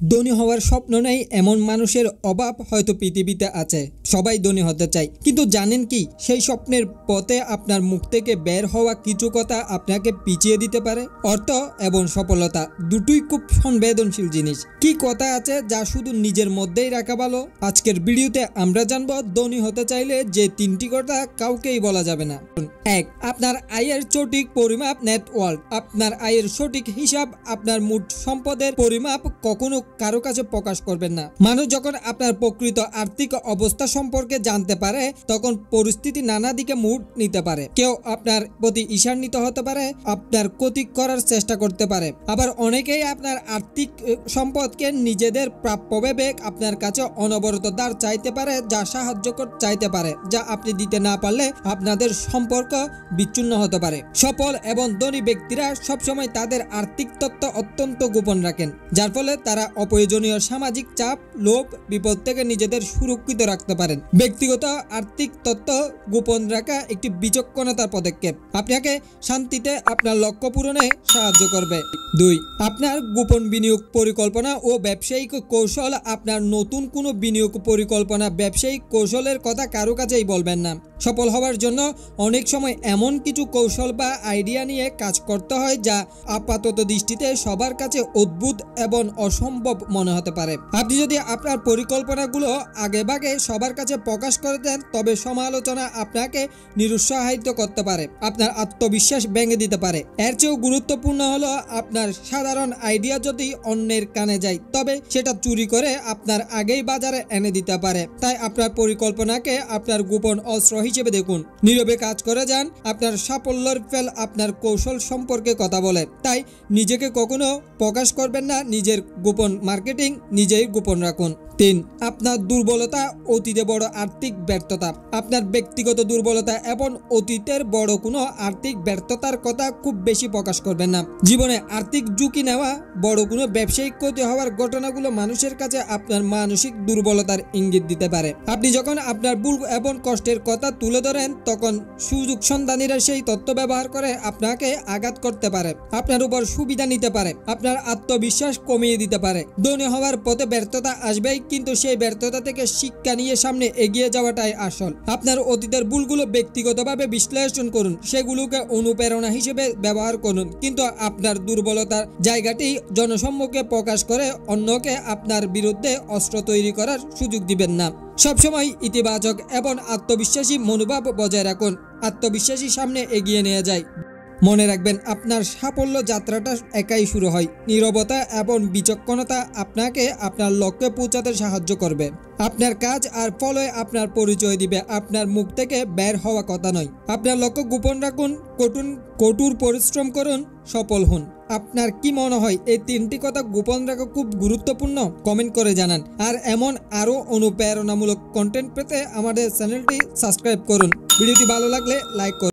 ধনী হওয়ার স্বপ্ন নেই এমন মানুষের অভাব হয়তো পৃথিবীতে আছে। সবাই ধনী হতে চায়, কিন্তু জানেন কি সেই স্বপ্নের পথে আপনার মুখ থেকে বের হওয়া কিছু কথা আপনাকে পিছিয়ে দিতে পারে। অর্থ এবং সফলতা দুটোই খুব সংবেদনশীল জিনিস। কি কথা আছে যা শুধু নিজের মধ্যেই রাখা ভালো। আজকের ভিডিওতে আমরা জানবো ধনী হতে চাইলে যে তিনটি কথা কাউকেই বলা যাবে না। 1. আপনার আয়ের সঠিক পরিমাপ। নেটওয়ার্থ আপনার আয়ের সঠিক হিসাব। আপনার মোট সম্পদের পরিমাপ কখনো কারো কাছে প্রকাশ করবেন না। মানুষ যখন আপনার প্রকৃত আর্থিক অবস্থা সম্পর্কে জানতে পারে তখন পরিস্থিতি নানা দিকে মুড নিতে পারে। কেউ আপনার প্রতি ঈর্ষান্বিত হতে পারে, আপনার ক্ষতি করার চেষ্টা করতে পারে, আবার অনেকেই আপনার আর্থিক সম্পদকে নিজেদের প্রাপ্য ভেবে আপনার কাছে অনবরত ধার চাইতে পারে, যা সাহায্য চাইতে পারে, যা আপনি দিতে না পারলে আপনাদের সম্পর্ক বিচ্ছিন্ন হতে পারে। সফল এবং ধনী ব্যক্তিরা সবসময় তাদের আর্থিক তথ্য অত্যন্ত গোপন রাখেন, যার ফলে তারা অপ্রয়োজনীয় সামাজিক চাপ, লোভ, বিপদ থেকে নিজেদের সুরক্ষিত রাখতে পারেন। ব্যক্তিগত আর্থিক তথ্য গোপন রাখা একটি বিচক্ষণতার পদক্ষেপ, আপনাকে শান্তিতে আপনার লক্ষ্য পূরণে সাহায্য করবে। 2. আপনার গোপন বিনিয়োগ পরিকল্পনা ও ব্যবসায়িক কৌশল। আপনার নতুন কোনো বিনিয়োগ পরিকল্পনা, ব্যবসায়িক কৌশলের কথা কারো কাছেই বলবেন না। সফল হওয়ার জন্য অনেক সময় এমন কিছু কৌশল বা আইডিয়া নিয়ে কাজ করতে হয় যা আপাতত দৃষ্টিতে সবার কাছে অদ্ভুত এবং অসম্ভব মনে হতে পারে। আপনি যদি আপনার পরিকল্পনাগুলো আগেভাগে সবার কাছে প্রকাশ করে দেন তবে সমালোচনা আপনাকে নিরুৎসাহিত করতে পারে, আপনার আত্মবিশ্বাস ভেঙে দিতে পারে। এর চেয়েও গুরুত্বপূর্ণ হলো আপনার সাধারণ আইডিয়া যদি অন্যের কানে যায় তবে সেটা চুরি করে আপনার আগেই বাজারে এনে দিতে পারে। তাই আপনার পরিকল্পনাকে আপনার গোপন অস্ত্র হিসেবে দেখুন। নীরবে কাজ করে যান। আপনার সাফল্যের ফল আপনার কৌশল সম্পর্কে কথা বলে, তাই নিজেকে কখনো প্রকাশ করবেন না। নিজের গোপন মার্কেটিং নিজেই গোপন রাখুন। 3. আপনার দুর্বলতা, অতীতে বড় আর্থিক ব্যর্থতা। আপনার ব্যক্তিগত দুর্বলতা এবং অতীতের বড় কোনো আর্থিক ব্যর্থতার কথা খুব বেশি প্রকাশ করবেন না। জীবনে আর্থিক ঝুঁকি নেওয়া, বড় কোনো ব্যবসায়িক ক্ষতি হওয়ার ঘটনাগুলো মানুষের কাছে আপনার মানসিক দুর্বলতার ইঙ্গিত দিতে পারে। আপনি যখন আপনার ভুল এবং কষ্টের কথা তুলে ধরেন তখন সুযোগ সন্ধানীরা সেই তথ্য ব্যবহার করে আপনাকে আঘাত করতে পারে, আপনার উপর সুবিধা নিতে পারে, আপনার আত্মবিশ্বাস কমিয়ে দিতে পারে। ধনী হওয়ার পথে ব্যর্থতা আসবেই, কিন্তু সেই ব্যর্থতা থেকে শিক্ষা নিয়ে সামনে এগিয়ে যাওয়াটাই আসল। আপনার অতীতের ভুলগুলো ব্যক্তিগতভাবে বিশ্লেষণ করুন, সেগুলোকে অনুপ্রেরণা হিসেবে ব্যবহার করুন, কিন্তু আপনার দুর্বলতার জায়গাটি জনসম্মুখে প্রকাশ করে অন্যকে আপনার বিরুদ্ধে অস্ত্র তৈরি করার সুযোগ দিবেন না। সবসময় ইতিবাচক এবং আত্মবিশ্বাসী মনোভাব বজায় রাখুন। আত্মবিশ্বাসী সামনে এগিয়ে নিয়ে যায়। মনে রাখবেন, আপনার সাফল্য যাত্রাটা একাই শুরু হয়। নীরবতা এবং বিচক্ষণতা আপনাকে আপনার লক্ষ্যে পৌঁছাতে সাহায্য করবে। আপনার কাজ আর ফলে আপনার পরিচয় দিবে, আপনার মুখ থেকে বের হওয়া কথা নয়। আপনার লক্ষ্য গোপন রাখুন, কঠোর পরিশ্রম করুন, সফল হন। আপনার কি মনে হয় এই তিনটি কথা গোপন রাখা খুব গুরুত্বপূর্ণ? কমেন্ট করে জানান। আর এমন আরও অনুপ্রেরণামূলক কন্টেন্ট পেতে আমাদের চ্যানেলটি সাবস্ক্রাইব করুন। ভিডিওটি ভালো লাগলে লাইক করুন।